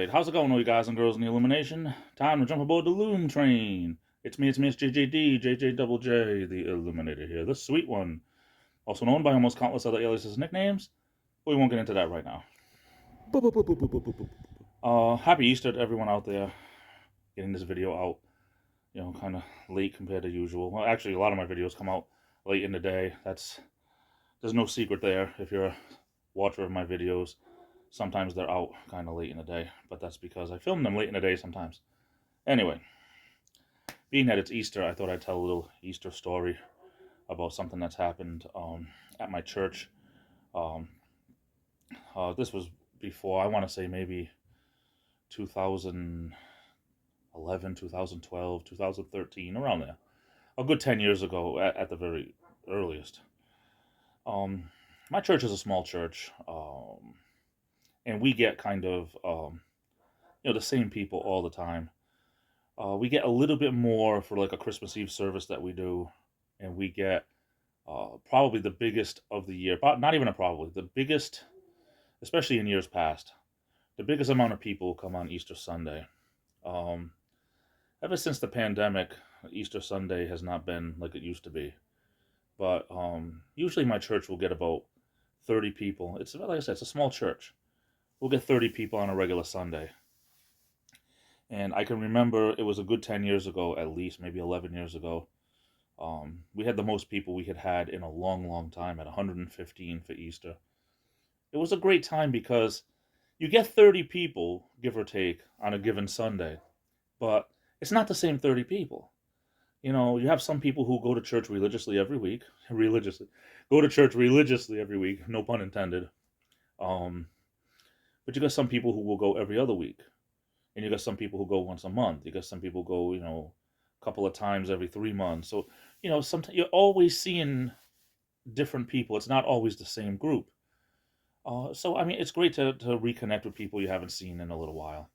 Alright, how's it going, all you guys and girls in the Illumination? Time to jump aboard the Loom train. It's me, it's JJD, JJ the Illuminator here, the sweet one. Also known by almost countless other aliases and nicknames, but we won't get into that right now. Happy Easter to everyone out there. Getting this video out, kind of late compared to usual. Well, actually, a lot of my videos come out late in the day. There's no secret there. If you're a watcher of my videos, sometimes they're out kind of late in the day, but that's because I film them late in the day sometimes. Anyway, being that it's Easter, I thought I'd tell a little Easter story about something that's happened at my church. This was before, I want to say maybe 2011, 2012, 2013, around there. A good 10 years ago at the very earliest. My church is a small church, and we get kind of, the same people all the time. We get a little bit more for like a Christmas Eve service that we do, and we get probably the biggest of the year, but not even the biggest, especially in years past, the biggest amount of people come on Easter Sunday. Ever since the pandemic, Easter Sunday has not been like it used to be, but usually my church will get about 30 people. It's, like I said, it's a small church. We'll get 30 people on a regular Sunday. And I can remember it was a good 10 years ago, at least, maybe 11 years ago. We had the most people we had had in a long, long time at 115 for Easter. It was a great time because you get 30 people, give or take, on a given Sunday. But it's not the same 30 people. You have some people who go to church religiously every week. Go to church religiously every week, no pun intended. But you got some people who will go every other week. And you got some people who go once a month. You got some people who go, a couple of times every 3 months. So, sometimes you're always seeing different people. It's not always the same group. So, I mean, it's great to reconnect with people you haven't seen in a little while.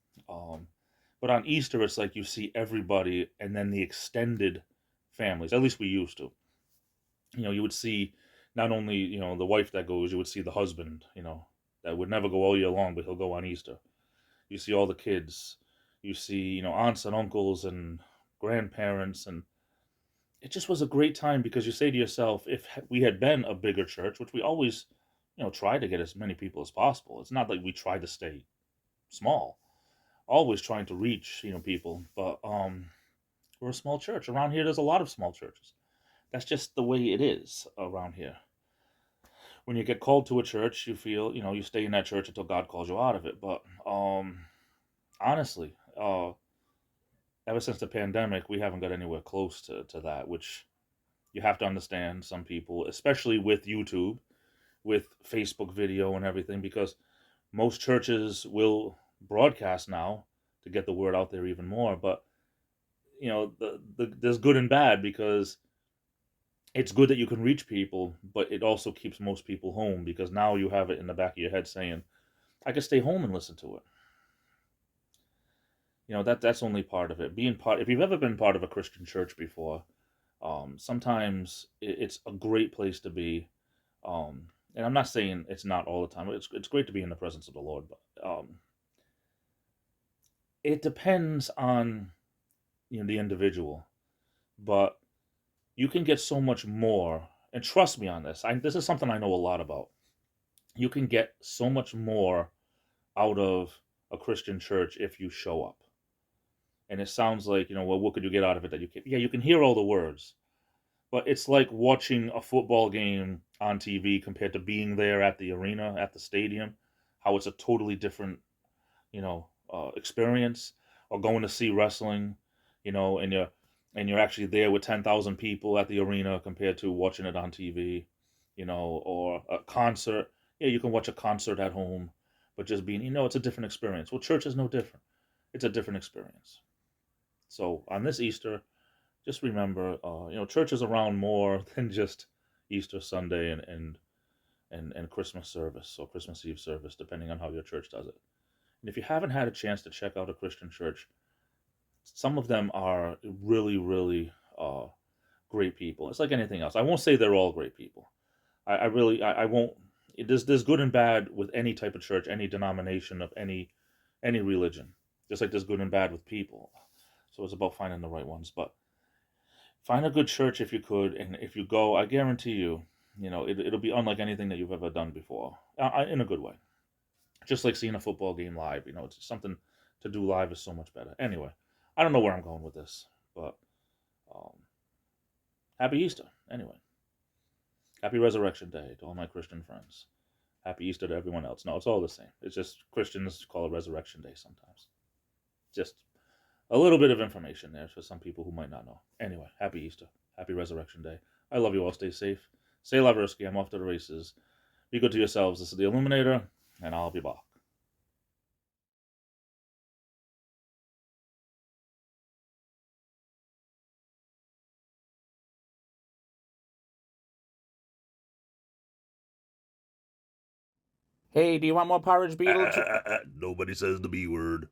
But on Easter, it's like you see everybody and then the extended families. At least we used to. You would see not only, the wife that goes, you would see the husband, that would never go all year long, but he'll go on Easter. You see all the kids. You see, aunts and uncles and grandparents. And it just was a great time because you say to yourself, if we had been a bigger church, which we always, try to get as many people as possible. It's not like we try to stay small. Always trying to reach, people. But we're a small church. Around here, there's a lot of small churches. That's just the way it is around here. When you get called to a church, you feel, you stay in that church until God calls you out of it. But honestly, ever since the pandemic, we haven't got anywhere close to that, which you have to understand some people, especially with YouTube, with Facebook video and everything, because most churches will broadcast now to get the word out there even more. But, there's good and bad because it's good that you can reach people, but it also keeps most people home because now you have it in the back of your head saying, I can stay home and listen to it. That's only part of it. If you've ever been part of a Christian church before, sometimes it's a great place to be. And I'm not saying it's not all the time. It's great to be in the presence of the Lord, but it depends on the individual. But you can get so much more, and trust me on this. This is something I know a lot about. You can get so much more out of a Christian church if you show up. And it sounds like, well, what could you get out of it that you can? Yeah, you can hear all the words, but it's like watching a football game on TV compared to being there at the arena, at the stadium. How it's a totally different, experience. Or going to see wrestling, and you're actually there with 10,000 people at the arena compared to watching it on TV, or a concert. Yeah, you can watch a concert at home, but just being, it's a different experience. Well, church is no different. It's a different experience. So on this Easter, just remember, church is around more than just Easter Sunday and Christmas service or Christmas Eve service, depending on how your church does it. And if you haven't had a chance to check out a Christian church, some of them are really, really great people. It's like anything else. I won't say they're all great people. I won't. There's good and bad with any type of church, any denomination of any any religion, just like there's good and bad with people. So it's about finding the right ones. But find a good church if you could, and if you go, I guarantee you, it'll be unlike anything that you've ever done before, in a good way. Just like seeing a football game live, it's something to do live is so much better. Anyway, I don't know where I'm going with this, but um, happy Easter. Anyway, happy Resurrection Day to all my Christian friends. Happy Easter to everyone else. No, it's all the same. It's just Christians call it Resurrection Day sometimes. Just a little bit of information there for some people who might not know. Anyway, happy Easter. Happy Resurrection Day. I love you all. Stay safe. Stay Laversky. I'm off to the races. Be good to yourselves. This is the Illuminator, and I'll be back. Hey, do you want more porridge, Beetlejuice? Nobody says the B word.